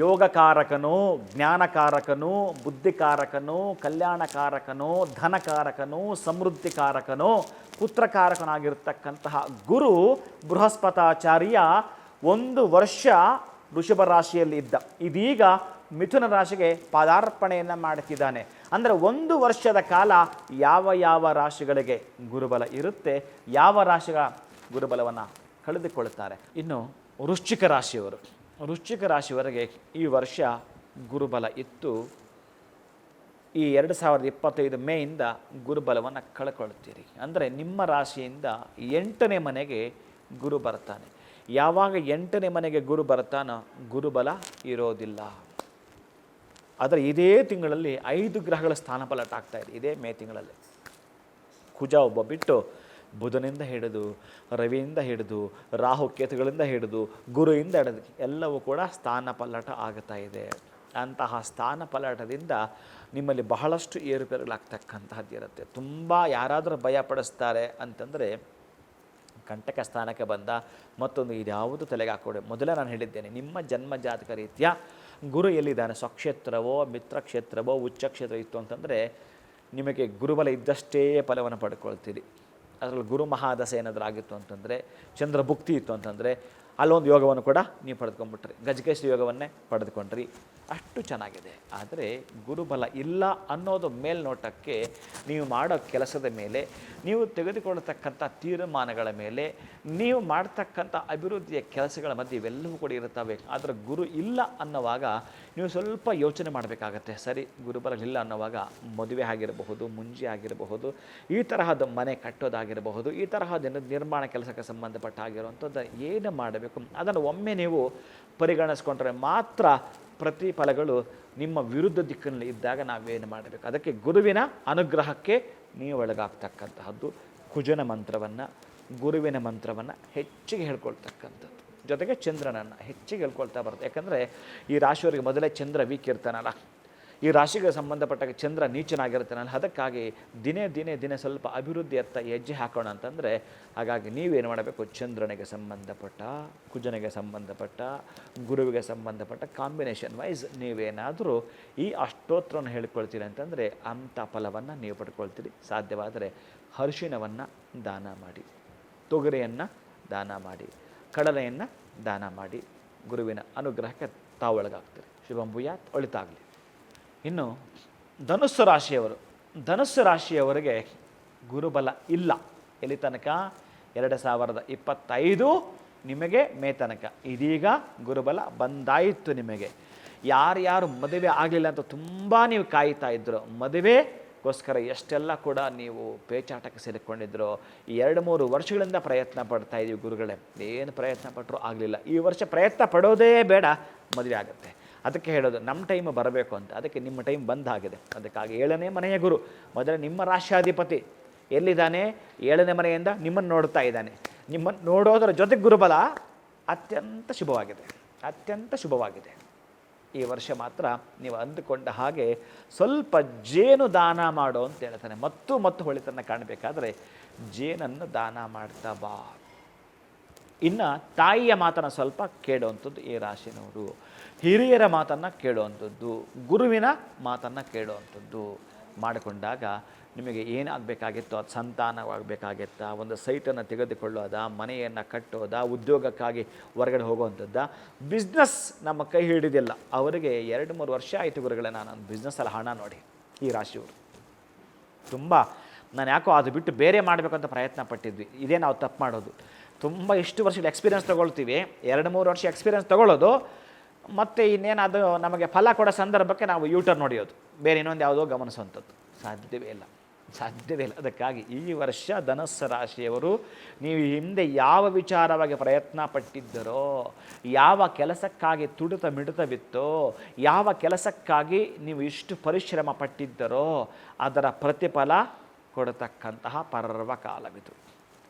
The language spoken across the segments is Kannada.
ಯೋಗಕಾರಕನು, ಜ್ಞಾನಕಾರಕನು, ಬುದ್ಧಿಕಾರಕನು, ಕಲ್ಯಾಣಕಾರಕನು, ಧನಕಾರಕನು, ಸಮೃದ್ಧಿಕಾರಕನು, ಪುತ್ರಕಾರಕನಾಗಿರ್ತಕ್ಕಂತಹ ಗುರು ಬೃಹಸ್ಪತಾಚಾರ್ಯ 1 ವರ್ಷ ವೃಷಭ ರಾಶಿಯಲ್ಲಿ ಇದ್ದ. ಇದೀಗ ಮಿಥುನ ರಾಶಿಗೆ ಪಾದಾರ್ಪಣೆಯನ್ನು ಮಾಡುತ್ತಿದ್ದಾನೆ. ಅಂದರೆ 1 ವರ್ಷದ ಕಾಲ ಯಾವ ಯಾವ ರಾಶಿಗಳಿಗೆ ಗುರುಬಲ ಇರುತ್ತೆ, ಯಾವ ರಾಶಿಗಳ ಗುರುಬಲವನ್ನು ಕಳೆದುಕೊಳ್ಳುತ್ತಾರೆ. ಇನ್ನು ವೃಶ್ಚಿಕ ರಾಶಿಯವರೆಗೆ ಈ ವರ್ಷ ಗುರುಬಲ ಇತ್ತು. ಈ 2025 ಮೇಯಿಂದ ಗುರುಬಲವನ್ನು ಕಳ್ಕೊಳ್ತೀರಿ. ಅಂದರೆ ನಿಮ್ಮ ರಾಶಿಯಿಂದ 8ನೇ ಮನೆಗೆ ಗುರು ಬರ್ತಾನೆ. ಯಾವಾಗ 8ನೇ ಮನೆಗೆ ಗುರು ಬರ್ತಾನೋ ಗುರುಬಲ ಇರೋದಿಲ್ಲ. ಆದರೆ ಇದೇ ತಿಂಗಳಲ್ಲಿ 5 ಗ್ರಹಗಳ ಸ್ಥಾನ ಪಲಟ ಆಗ್ತಾ ಇದೆ. ಇದೇ ಮೇ ತಿಂಗಳಲ್ಲಿ ಕುಜ ಒಬ್ಬ ಬಿಟ್ಟು ಬುಧನಿಂದ ಹಿಡಿದು, ರವಿಯಿಂದ ಹಿಡಿದು, ರಾಹು ಕೇತುಗಳಿಂದ ಹಿಡಿದು, ಗುರುವಿಂದ ಹಿಡಿದು ಎಲ್ಲವೂ ಕೂಡ ಸ್ಥಾನ ಪಲ್ಲಟ ಆಗ್ತಾ ಇದೆ. ಅಂತಹ ಸ್ಥಾನ ಪಲ್ಲಟದಿಂದ ನಿಮ್ಮಲ್ಲಿ ಬಹಳಷ್ಟು ಏರುಪೇರುಗಳಾಗ್ತಕ್ಕಂತಹದ್ದಿರುತ್ತೆ. ತುಂಬ ಯಾರಾದರೂ ಭಯಪಡಿಸ್ತಾರೆ ಅಂತಂದರೆ ಕಂಟಕ ಸ್ಥಾನಕ್ಕೆ ಬಂದ ಮತ್ತೊಂದು ಇದ್ಯಾವುದು ತಲೆಗೆ ಹಾಕ್ಕೊಡಿ. ಮೊದಲೇ ನಾನು ಹೇಳಿದ್ದೇನೆ, ನಿಮ್ಮ ಜನ್ಮ ಜಾತಕ ರೀತಿಯ ಗುರು ಎಲ್ಲಿದ್ದಾನೆ, ಸ್ವಕ್ಷೇತ್ರವೋ ಮಿತ್ರಕ್ಷೇತ್ರವೋ ಉಚ್ಚಕ್ಷೇತ್ರ ಇತ್ತು ಅಂತಂದರೆ ನಿಮಗೆ ಗುರುಬಲ ಇದ್ದಷ್ಟೇ ಫಲವನ್ನು ಪಡ್ಕೊಳ್ತೀರಿ. ಅದರಲ್ಲಿ ಗುರು ಮಹಾದಶೆ ಏನಾದರೂ ಆಗಿತ್ತು ಅಂತಂದರೆ, ಚಂದ್ರ ಭುಕ್ತಿ ಇತ್ತು ಅಂತಂದರೆ ಅಲ್ಲೊಂದು ಯೋಗವನ್ನು ಕೂಡ ನೀವು ಪಡೆದುಕೊಂಡ್ಬಿಟ್ರಿ, ಗಜಕೇಶ್ವರಿ ಯೋಗವನ್ನೇ ಪಡೆದುಕೊಂಡ್ರಿ, ಅಷ್ಟು ಚೆನ್ನಾಗಿದೆ. ಆದರೆ ಗುರುಬಲ ಇಲ್ಲ ಅನ್ನೋದು ಮೇಲ್ನೋಟಕ್ಕೆ ನೀವು ಮಾಡೋ ಕೆಲಸದ ಮೇಲೆ, ನೀವು ತೆಗೆದುಕೊಳ್ಳತಕ್ಕಂಥ ತೀರ್ಮಾನಗಳ ಮೇಲೆ, ನೀವು ಮಾಡ್ತಕ್ಕಂಥ ಅಭಿವೃದ್ಧಿಯ ಕೆಲಸಗಳ ಮಧ್ಯೆ ಇವೆಲ್ಲವೂ ಕೂಡ ಇರುತ್ತವೆ. ಆದರೆ ಗುರು ಇಲ್ಲ ಅನ್ನೋವಾಗ ನೀವು ಸ್ವಲ್ಪ ಯೋಚನೆ ಮಾಡಬೇಕಾಗತ್ತೆ. ಸರಿ, ಗುರುಬಲ ಇಲ್ಲ ಅನ್ನೋವಾಗ ಮದುವೆ ಆಗಿರಬಹುದು, ಮುಂಜಿ ಆಗಿರಬಹುದು, ಈ ತರಹದ ಮನೆ ಕಟ್ಟೋದಾಗಿರಬಹುದು, ಈ ತರಹದ ನಿರ್ಮಾಣ ಕೆಲಸಕ್ಕೆ ಸಂಬಂಧಪಟ್ಟ ಆಗಿರುವಂಥದ್ದು ಏನು ಮಾಡಬೇಕು ಅದನ್ನು ಒಮ್ಮೆ ನೀವು ಪರಿಗಣಿಸ್ಕೊಂಡ್ರೆ ಮಾತ್ರ ಪ್ರತಿಫಲಗಳು ನಿಮ್ಮ ವಿರುದ್ಧ ದಿಕ್ಕಿನಲ್ಲಿ ಇದ್ದಾಗ ನಾವೇನು ಮಾಡಬೇಕು. ಅದಕ್ಕೆ ಗುರುವಿನ ಅನುಗ್ರಹಕ್ಕೆ ನೀವು ಒಳಗಾಗ್ತಕ್ಕಂತಹದ್ದು ಕುಜನ ಮಂತ್ರವನ್ನು, ಗುರುವಿನ ಮಂತ್ರವನ್ನು ಹೆಚ್ಚಿಗೆ ಹೇಳ್ಕೊಳ್ತಕ್ಕಂಥದ್ದು. ಜೊತೆಗೆ ಚಂದ್ರನನ್ನು ಹೆಚ್ಚಿಗೆ ಹೇಳ್ಕೊಳ್ತಾ ಬರುತ್ತೆ. ಯಾಕಂದರೆ ಈ ರಾಶಿಯವರಿಗೆ ಮೊದಲೇ ಚಂದ್ರ ವೀಕ್ ಇರ್ತಾನಲ್ಲ, ಈ ರಾಶಿಗೆ ಸಂಬಂಧಪಟ್ಟಾಗ ಚಂದ್ರ ನೀಚನಾಗಿರ್ತಾನಲ್ಲ, ಅದಕ್ಕಾಗಿ ದಿನೇ ಸ್ವಲ್ಪ ಅಭಿವೃದ್ಧಿಯತ್ತ ಹೆಜ್ಜೆ ಹಾಕೋಣ ಅಂತಂದರೆ, ಹಾಗಾಗಿ ನೀವೇನು ಮಾಡಬೇಕು, ಚಂದ್ರನಿಗೆ ಸಂಬಂಧಪಟ್ಟ, ಕುಜನಿಗೆ ಸಂಬಂಧಪಟ್ಟ, ಗುರುವಿಗೆ ಸಂಬಂಧಪಟ್ಟ ಕಾಂಬಿನೇಷನ್ ವೈಸ್ ನೀವೇನಾದರೂ ಈ ಅಷ್ಟೋತ್ರವನ್ನು ಹೇಳ್ಕೊಳ್ತೀರಿ ಅಂತಂದರೆ ಅಂಥ ಫಲವನ್ನು ನೀವು ಪಡ್ಕೊಳ್ತೀರಿ. ಸಾಧ್ಯವಾದರೆ ಅರಿಶಿಣವನ್ನು ದಾನ ಮಾಡಿ, ತೊಗರಿಯನ್ನು ದಾನ ಮಾಡಿ, ಕಡಲೆಯನ್ನು ದಾನ ಮಾಡಿ, ಗುರುವಿನ ಅನುಗ್ರಹಕ್ಕೆ ತಾವು ಒಳಗಾಗ್ತೀರಿ. ಶುಭಂ ಭೂಯಾತ್, ಒಳಿತಾಗಲಿ. ಇನ್ನು ಧನುಸ್ಸು ರಾಶಿಯವರಿಗೆ ಗುರುಬಲ ಇಲ್ಲ. ಎಲ್ಲಿ ತನಕ? 2025 ನಿಮಗೆ ಮೇ ತನಕ. ಇದೀಗ ಗುರುಬಲ ಬಂದಾಯಿತು ನಿಮಗೆ. ಯಾರ್ಯಾರು ಮದುವೆ ಆಗಲಿಲ್ಲ ಅಂತ ತುಂಬ ನೀವು ಕಾಯ್ತಾ ಇದ್ರು, ಮದುವೆಗೋಸ್ಕರ ಎಷ್ಟೆಲ್ಲ ಕೂಡ ನೀವು ಪೇಚಾಟಕ್ಕೆ ಸೇರಿಕೊಂಡಿದ್ರು, ಈ 2-3 ವರ್ಷಗಳಿಂದ ಪ್ರಯತ್ನ ಪಡ್ತಾ ಇದ್ದೀವಿ ಗುರುಗಳೇ, ಏನು ಪ್ರಯತ್ನ ಪಟ್ಟರು ಆಗಲಿಲ್ಲ. ಈ ವರ್ಷ ಪ್ರಯತ್ನ ಪಡೋದೇ ಬೇಡ, ಮದುವೆ ಆಗುತ್ತೆ. ಅದಕ್ಕೆ ಹೇಳೋದು ನಮ್ಮ ಟೈಮ್ ಬರಬೇಕು ಅಂತ. ಅದಕ್ಕೆ ನಿಮ್ಮ ಟೈಮ್ ಬಂದಾಗಿದೆ. ಅದಕ್ಕಾಗಿ 7ನೇ ಮನೆಯ ಗುರು ಮೊದಲೇ ನಿಮ್ಮ ರಾಶ್ಯಾಧಿಪತಿ ಎಲ್ಲಿದ್ದಾನೆ, 7ನೇ ಮನೆಯಿಂದ ನಿಮ್ಮನ್ನು ನೋಡ್ತಾ ಇದ್ದಾನೆ. ನಿಮ್ಮನ್ನು ನೋಡೋದರ ಜೊತೆಗೆ ಗುರುಬಲ ಅತ್ಯಂತ ಶುಭವಾಗಿದೆ. ಈ ವರ್ಷ ಮಾತ್ರ ನೀವು ಅಂದುಕೊಂಡ ಹಾಗೆ ಸ್ವಲ್ಪ ಜೇನು ದಾನ ಮಾಡೋ ಅಂತ ಹೇಳ್ತಾನೆ. ಮತ್ತು ಹೊಳಿತನ್ನು ಕಾಣಬೇಕಾದ್ರೆ ಜೇನನ್ನು ದಾನ ಮಾಡ್ತಾ ಬಾ. ಇನ್ನು ತಾಯಿಯ ಮಾತನ್ನು ಸ್ವಲ್ಪ ಕೇಳುವಂಥದ್ದು ಈ ರಾಶಿನವರು, ಹಿರಿಯರ ಮಾತನ್ನು ಕೇಳುವಂಥದ್ದು, ಗುರುವಿನ ಮಾತನ್ನು ಕೇಳುವಂಥದ್ದು ಮಾಡಿಕೊಂಡಾಗ ನಿಮಗೆ ಏನಾಗಬೇಕಾಗಿತ್ತೋ ಅದು ಸಂತಾನವಾಗಬೇಕಾಗಿತ್ತಾ, ಒಂದು ಸೈಟನ್ನು ತೆಗೆದುಕೊಳ್ಳೋದಾ, ಮನೆಯನ್ನು ಕಟ್ಟೋದಾ, ಉದ್ಯೋಗಕ್ಕಾಗಿ ಹೊರಗಡೆ ಹೋಗುವಂಥದ್ದು, ಬಿಸ್ನೆಸ್ ನಮ್ಮ ಕೈ ಹಿಡಿದಿಲ್ಲ ಅವರಿಗೆ 2-3 ವರ್ಷ ಆಯಿತು ಗುರುಗಳೇ ನಾನು ಬಿಸ್ನೆಸ್ಸಲ್ಲಿ ಹಣ ನೋಡಿ. ಈ ರಾಶಿಯವರು ತುಂಬ ನಾನು ಯಾಕೋ ಅದು ಬಿಟ್ಟು ಬೇರೆ ಮಾಡಬೇಕಂತ ಪ್ರಯತ್ನ ಪಟ್ಟಿದ್ವಿ. ಇದೇ ನಾವು ತಪ್ಪು ಮಾಡೋದು. ತುಂಬ ಇಷ್ಟು ವರ್ಷದ ಎಕ್ಸ್ಪೀರಿಯನ್ಸ್ ತೊಗೊಳ್ತೀವಿ, 2-3 ವರ್ಷ ಎಕ್ಸ್ಪೀರಿಯನ್ಸ್ ತೊಗೊಳ್ಳೋದು, ಮತ್ತು ಇನ್ನೇನದು ನಮಗೆ ಫಲ ಕೊಡೋ ಸಂದರ್ಭಕ್ಕೆ ನಾವು ಯೂಟರ್ನ್ ಹೊಡೆಯೋದು, ಬೇರೆ ಇನ್ನೊಂದು ಯಾವುದೋ ಗಮನಿಸುವಂಥದ್ದು ಸಾಧ್ಯವೇ ಇಲ್ಲ. ಅದಕ್ಕಾಗಿ ಈ ವರ್ಷ ಧನುಸ್ಸು ರಾಶಿಯವರು ನೀವು ಹಿಂದೆ ಯಾವ ವಿಚಾರವಾಗಿ ಪ್ರಯತ್ನ ಪಟ್ಟಿದ್ದರೋ, ಯಾವ ಕೆಲಸಕ್ಕಾಗಿ ತುಡಿತ ಮಿಡಿತವಿತ್ತೋ, ಯಾವ ಕೆಲಸಕ್ಕಾಗಿ ನೀವು ಇಷ್ಟು ಪರಿಶ್ರಮ ಪಟ್ಟಿದ್ದರೋ ಅದರ ಪ್ರತಿಫಲ ಕೊಡತಕ್ಕಂತಹ ಪರ್ವಕಾಲವಿದು.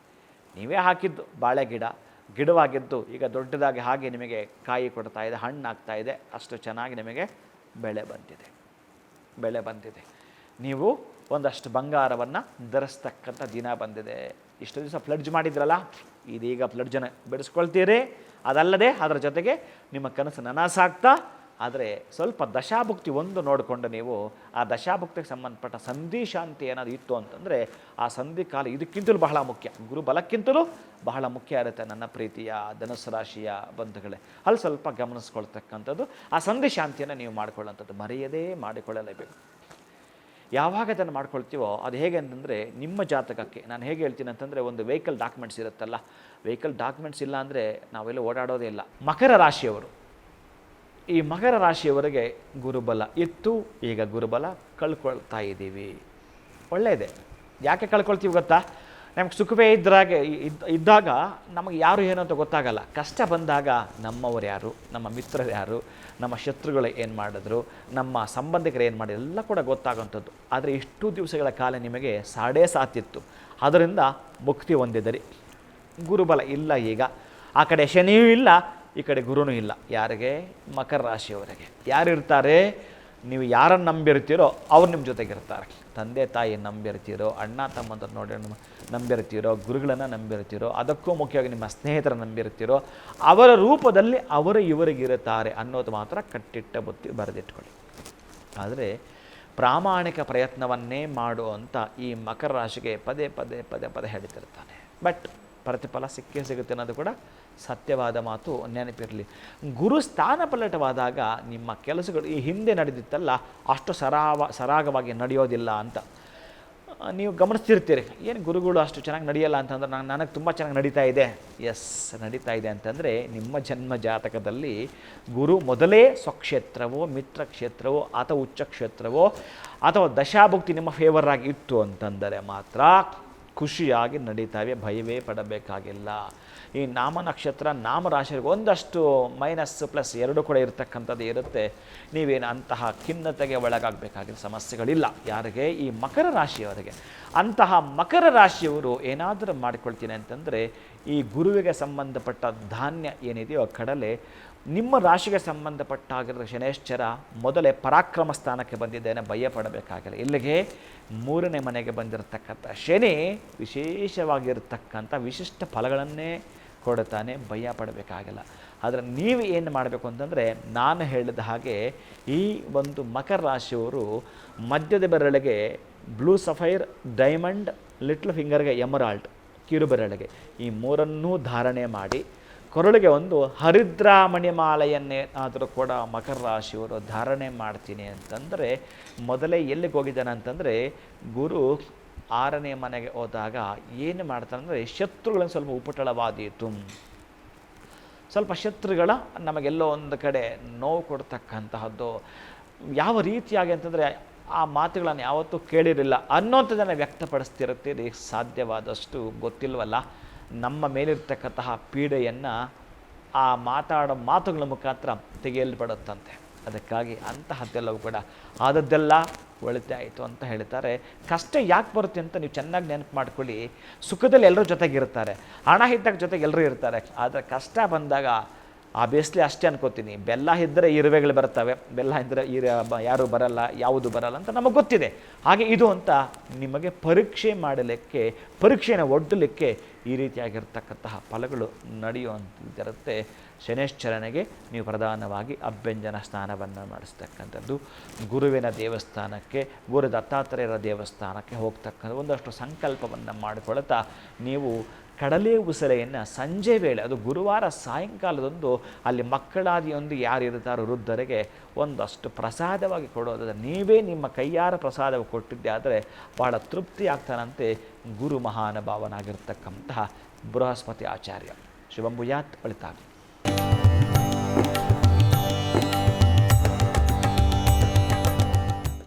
ನೀವೇ ಹಾಕಿದ್ದು ಬಾಳೆ ಗಿಡವಾಗಿದ್ದು ಈಗ ದೊಡ್ಡದಾಗಿ ಹಾಗೆ ನಿಮಗೆ ಕಾಯಿ ಕೊಡ್ತಾ ಇದೆ, ಹಣ್ಣಾಗ್ತಾ ಇದೆ, ಅಷ್ಟು ಚೆನ್ನಾಗಿ ನಿಮಗೆ ಬೆಳೆ ಬಂದಿದೆ. ನೀವು ಒಂದಷ್ಟು ಬಂಗಾರವನ್ನು ಧರಿಸ್ತಕ್ಕಂಥ ದಿನ ಬಂದಿದೆ. ಇಷ್ಟು ದಿವಸ ಪ್ಲಡ್ಜ್ ಮಾಡಿದ್ರಲ್ಲ, ಇದೀಗ ಪ್ಲಡ್ಜನ್ನು ಬೆಳೆಸ್ಕೊಳ್ತೀರಿ. ಅದಲ್ಲದೆ ಅದರ ಜೊತೆಗೆ ನಿಮ್ಮ ಕನಸು ನನಸಾಗ್ತಾ ಆದರೆ ಸ್ವಲ್ಪ ದಶಾಭುಕ್ತಿ ಒಂದು ನೋಡಿಕೊಂಡು ನೀವು ಆ ದಶಾಭುಕ್ತಿಗೆ ಸಂಬಂಧಪಟ್ಟ ಸಂಧಿ ಶಾಂತಿ ಏನಾದರೂ ಇತ್ತು ಅಂತಂದರೆ ಆ ಸಂಧಿ ಕಾಲ ಇದಕ್ಕಿಂತಲೂ ಬಹಳ ಮುಖ್ಯ, ಗುರು ಬಲಕ್ಕಿಂತಲೂ ಬಹಳ ಮುಖ್ಯ ಇರುತ್ತೆ ನನ್ನ ಪ್ರೀತಿಯ ಧನುಸ್ಸು ರಾಶಿಯ ಬಂಧುಗಳೇ. ಅಲ್ಲಿ ಸ್ವಲ್ಪ ಗಮನಿಸ್ಕೊಳ್ತಕ್ಕಂಥದ್ದು ಆ ಸಂಧಿ ಶಾಂತಿಯನ್ನು ನೀವು ಮಾಡಿಕೊಳ್ಳುವಂಥದ್ದು ಮರೆಯದೇ ಮಾಡಿಕೊಳ್ಳಲೇಬೇಕು. ಯಾವಾಗ ಅದನ್ನು ಮಾಡ್ಕೊಳ್ತೀವೋ ಅದು ಹೇಗೆ ಅಂತಂದರೆ ನಿಮ್ಮ ಜಾತಕಕ್ಕೆ ನಾನು ಹೇಗೆ ಹೇಳ್ತೀನಿ ಅಂತಂದರೆ, ಒಂದು ವೆಹಿಕಲ್ ಡಾಕ್ಯುಮೆಂಟ್ಸ್ ಇರುತ್ತಲ್ಲ, ವೆಹಿಕಲ್ ಡಾಕ್ಯುಮೆಂಟ್ಸ್ ಇಲ್ಲ ಅಂದರೆ ನಾವೆಲ್ಲ ಓಡಾಡೋದೇ ಇಲ್ಲ. ಮಕರ ರಾಶಿಯವರು, ಈ ಮಕರ ರಾಶಿಯವರಿಗೆ ಗುರುಬಲ ಇತ್ತು, ಈಗ ಗುರುಬಲ ಕಳ್ಕೊಳ್ತಾ ಇದ್ದೀವಿ. ಒಳ್ಳೆಯದೇ. ಯಾಕೆ ಕಳ್ಕೊಳ್ತೀವಿ ಗೊತ್ತಾ? ನಮ್ಗೆ ಸುಖವೇ ಇದ್ದಾಗ ನಮಗೆ ಯಾರು ಏನು ಅಂತ ಗೊತ್ತಾಗಲ್ಲ. ಕಷ್ಟ ಬಂದಾಗ ನಮ್ಮವರು ಯಾರು, ನಮ್ಮ ಮಿತ್ರರು ಯಾರು, ನಮ್ಮ ಶತ್ರುಗಳು ಏನು ಮಾಡಿದ್ರು, ನಮ್ಮ ಸಂಬಂಧಿಕರು ಏನು ಮಾಡಿದ್ರು ಎಲ್ಲ ಕೂಡ ಗೊತ್ತಾಗೋಂಥದ್ದು. ಆದರೆ ಇಷ್ಟು ದಿವಸಗಳ ಕಾಲ ನಿಮಗೆ ಸಾತಿತ್ತು, ಅದರಿಂದ ಮುಕ್ತಿ ಹೊಂದಿದರಿ. ಗುರುಬಲ ಇಲ್ಲ ಈಗ. ಆ ಕಡೆ ಶನಿಯೂ ಇಲ್ಲ, ಈ ಕಡೆ ಗುರುನೂ ಇಲ್ಲ. ಯಾರಿಗೆ? ಮಕರ ರಾಶಿಯವರಿಗೆ. ಯಾರಿರ್ತಾರೆ? ನೀವು ಯಾರನ್ನು ನಂಬಿರ್ತೀರೋ ಅವ್ರು ನಿಮ್ಮ ಜೊತೆಗಿರ್ತಾರೆ. ತಂದೆ ತಾಯಿ ನಂಬಿರ್ತೀರೋ, ಅಣ್ಣ ತಮ್ಮಂತ ನೋಡಿ ನಂಬಿರ್ತೀರೋ, ಗುರುಗಳನ್ನು ನಂಬಿರ್ತೀರೋ, ಅದಕ್ಕೂ ಮುಖ್ಯವಾಗಿ ನಿಮ್ಮ ಸ್ನೇಹಿತರ ನಂಬಿರ್ತೀರೋ, ಅವರ ರೂಪದಲ್ಲಿ ಅವರು ಇವರಿಗಿರುತ್ತಾರೆ ಅನ್ನೋದು ಮಾತ್ರ ಕಟ್ಟಿಟ್ಟ ಬುತ್ತಿ ಬರೆದಿಟ್ಕೊಳ್ಳಿ. ಆದರೆ ಪ್ರಾಮಾಣಿಕ ಪ್ರಯತ್ನವನ್ನೇ ಮಾಡುವಂಥ ಈ ಮಕರ ರಾಶಿಗೆ ಪದೇ ಪದೇ ಪದೇ ಪದೇ ಹೇಳ್ತಿರ್ತಾನೆ. ಬಟ್ ಪ್ರತಿಫಲ ಸಿಕ್ಕೇ ಸಿಗುತ್ತೆ ಅನ್ನೋದು ಕೂಡ ಸತ್ಯವಾದ ಮಾತು, ನೆನಪಿರಲಿ. ಗುರು ಸ್ಥಾನ ಪಲ್ಲಟವಾದಾಗ ನಿಮ್ಮ ಕೆಲಸಗಳು ಈ ಹಿಂದೆ ನಡೆದಿತ್ತಲ್ಲ ಅಷ್ಟು ಸರಾಗವಾಗಿ ನಡೆಯೋದಿಲ್ಲ ಅಂತ ನೀವು ಗಮನಿಸ್ತಿರ್ತೀರಿ. ಏನು ಗುರುಗಳು ಅಷ್ಟು ಚೆನ್ನಾಗಿ ನಡೆಯಲ್ಲ ಅಂತಂದ್ರೆ ನನಗೆ ತುಂಬ ಚೆನ್ನಾಗಿ ನಡೀತಾ ಇದೆ. ಎಸ್, ನಡೀತಾ ಇದೆ ಅಂತಂದರೆ ನಿಮ್ಮ ಜನ್ಮ ಜಾತಕದಲ್ಲಿ ಗುರು ಮೊದಲೇ ಸ್ವಕ್ಷೇತ್ರವೋ ಮಿತ್ರ ಕ್ಷೇತ್ರವೋ ಅಥವಾ ಉಚ್ಚ ಕ್ಷೇತ್ರವೋ ಅಥವಾ ದಶಾಭುಕ್ತಿ ನಿಮ್ಮ ಫೇವರ್ ಆಗಿ ಇತ್ತು ಅಂತಂದರೆ ಮಾತ್ರ ಖುಷಿಯಾಗಿ ನಡೀತಾವೆ, ಭಯವೇ ಪಡಬೇಕಾಗಿಲ್ಲ. ಈ ನಾಮ ನಕ್ಷತ್ರ ನಾಮರಾಶಿಗೆ ಒಂದಷ್ಟು ಮೈನಸ್ ಪ್ಲಸ್ ಎರಡು ಕೂಡ ಇರತಕ್ಕಂಥದ್ದು ಇರುತ್ತೆ. ನೀವೇನು ಅಂತಹ ಖಿನ್ನತೆಗೆ ಒಳಗಾಗಬೇಕಾಗಿರೋ ಸಮಸ್ಯೆಗಳಿಲ್ಲ. ಯಾರಿಗೆ? ಈ ಮಕರ ರಾಶಿಯವರಿಗೆ. ಅಂತಹ ಮಕರ ರಾಶಿಯವರು ಏನಾದರೂ ಮಾಡಿಕೊಳ್ತೀನಿ ಅಂತಂದರೆ ಈ ಗುರುವಿಗೆ ಸಂಬಂಧಪಟ್ಟ ಧಾನ್ಯ ಏನಿದೆಯೋ ಕಡಲೆ, ನಿಮ್ಮ ರಾಶಿಗೆ ಸಂಬಂಧಪಟ್ಟಾಗಿರೋ ಶನೇಶ್ಚರ ಮೊದಲೇ ಪರಾಕ್ರಮ ಸ್ಥಾನಕ್ಕೆ ಬಂದಿದ್ದೇನೆ, ಭಯ ಪಡಬೇಕಾಗಿಲ್ಲ. ಇಲ್ಲಿಗೆ 3ನೇ ಮನೆಗೆ ಬಂದಿರತಕ್ಕಂಥ ಶನಿ ವಿಶೇಷವಾಗಿರ್ತಕ್ಕಂಥ ವಿಶಿಷ್ಟ ಫಲಗಳನ್ನೇ ಕೊಡುತ್ತಾನೆ, ಭಯ ಪಡಬೇಕಾಗಿಲ್ಲ. ಆದರೆ ನೀವು ಏನು ಮಾಡಬೇಕು ಅಂತಂದರೆ ನಾನು ಹೇಳಿದ ಹಾಗೆ ಈ ಒಂದು ಮಕರ ರಾಶಿಯವರು ಮಧ್ಯದ ಬೆರಳಿಗೆ ಬ್ಲೂ ಸಫೈರ್, ಡೈಮಂಡ್, ಲಿಟ್ಲ್ ಫಿಂಗರ್ಗೆ ಎಮರಾಲ್ಡ್, ಕಿರು ಬೆರಳಿಗೆ ಈ 3ನ್ನೂ ಧಾರಣೆ ಮಾಡಿ ಕೊರಳಿಗೆ ಒಂದು ಹರಿದ್ರಾಮಣಿ ಮಾಲೆಯನ್ನೇನಾದರೂ ಕೂಡ ಮಕರ ರಾಶಿಯವರು ಧಾರಣೆ ಮಾಡ್ತೀನಿ ಅಂತಂದರೆ ಮೊದಲೇ ಎಲ್ಲಿಗೆ ಹೋಗಿದ್ದಾನೆ ಅಂತಂದರೆ ಗುರು 6ನೇ ಮನೆಗೆ ಹೋದಾಗ ಏನು ಮಾಡ್ತಾನೆ ಅಂದರೆ ಶತ್ರುಗಳನ್ನು ಸ್ವಲ್ಪ ಉಪಟಳವಾದೀತು. ಸ್ವಲ್ಪ ಶತ್ರುಗಳ ನಮಗೆಲ್ಲೋ ಒಂದು ಕಡೆ ನೋವು ಕೊಡ್ತಕ್ಕಂತಹದ್ದು ಯಾವ ರೀತಿಯಾಗಿ ಅಂತಂದರೆ ಆ ಮಾತುಗಳನ್ನು ಯಾವತ್ತೂ ಕೇಳಿರಲಿಲ್ಲ ಅನ್ನೋಂಥದ್ದನ್ನು ವ್ಯಕ್ತಪಡಿಸ್ತಿರ್ತೀರಿ. ಸಾಧ್ಯವಾದಷ್ಟು ಗೊತ್ತಿಲ್ವಲ್ಲ, ನಮ್ಮ ಮೇಲಿರ್ತಕ್ಕಂತಹ ಪೀಡೆಯನ್ನು ಆ ಮಾತಾಡೋ ಮಾತುಗಳ ಮುಖಾಂತರ ತೆಗೆಯಲ್ಪಡುತ್ತಂತೆ. ಅದಕ್ಕಾಗಿ ಅಂತಹದ್ದೆಲ್ಲವೂ ಕೂಡ ಆದದ್ದೆಲ್ಲ ಒಳಿತೆ ಆಯಿತು ಅಂತ ಹೇಳ್ತಾರೆ. ಕಷ್ಟ ಯಾಕೆ ಬರುತ್ತೆ ಅಂತ ನೀವು ಚೆನ್ನಾಗಿ ನೆನಪು ಮಾಡ್ಕೊಳ್ಳಿ. ಸುಖದಲ್ಲಿ ಎಲ್ಲರೂ ಜೊತೆಗಿರ್ತಾರೆ, ಹಣ ಇದ್ದಾಗ ಜೊತೆಗೆ ಎಲ್ಲರೂ ಇರ್ತಾರೆ. ಆದರೆ ಕಷ್ಟ ಬಂದಾಗ ಆಬ್ವಿಯಸ್ಲಿ ಅಷ್ಟೇ ಅನ್ಕೋತೀನಿ, ಬೆಲ್ಲ ಇದ್ದರೆ ಇರುವೆಗಳು ಬರ್ತವೆ, ಬೆಲ್ಲ ಇದ್ದರೆ ಯಾರು ಬರಲ್ಲ, ಯಾವುದು ಬರಲ್ಲ ಅಂತ ನಮಗೆ ಗೊತ್ತಿದೆ. ಹಾಗೆ ಇದು ಅಂತ ನಿಮಗೆ ಪರೀಕ್ಷೆ ಮಾಡಲಿಕ್ಕೆ, ಪರೀಕ್ಷೆಯನ್ನು ಒಡ್ಡಲಿಕ್ಕೆ ಈ ರೀತಿಯಾಗಿರ್ತಕ್ಕಂತಹ ಫಲಗಳು ನಡೆಯುವಂತಿರುತ್ತೆ. ಶನೇಶ್ಚರನಿಗೆ ನೀವು ಪ್ರಧಾನವಾಗಿ ಅಭ್ಯಂಜನ ಸ್ನಾನವನ್ನು ಮಾಡಿಸ್ತಕ್ಕಂಥದ್ದು, ಗುರುವಿನ ದೇವಸ್ಥಾನಕ್ಕೆ, ಗುರು ದತ್ತಾತ್ರೇಯರ ದೇವಸ್ಥಾನಕ್ಕೆ ಹೋಗ್ತಕ್ಕಂಥ ಒಂದಷ್ಟು ಸಂಕಲ್ಪವನ್ನು ಮಾಡಿಕೊಳ್ತಾ ನೀವು ಕಡಲೆ ಉಸಲೆಯನ್ನು ಸಂಜೆ ವೇಳೆ, ಅದು ಗುರುವಾರ ಸಾಯಂಕಾಲದಂದು ಅಲ್ಲಿ ಮಕ್ಕಳಾದಿಯೊಂದು ಯಾರಿರ್ತಾರೋ ವೃದ್ಧರಿಗೆ ಒಂದಷ್ಟು ಪ್ರಸಾದವಾಗಿ ಕೊಡೋದಾದರೆ, ನೀವೇ ನಿಮ್ಮ ಕೈಯಾರ ಪ್ರಸಾದ ಕೊಟ್ಟಿದ್ದೆ ಆದರೆ ಭಾಳ ತೃಪ್ತಿ ಆಗ್ತಾನಂತೆ ಗುರು ಮಹಾನುಭಾವನಾಗಿರ್ತಕ್ಕಂತಹ ಬೃಹಸ್ಪತಿ ಆಚಾರ್ಯ. ಶುಭಂ ಭೂಯಾತ್. ಒಳಿತಾಗಲಿ.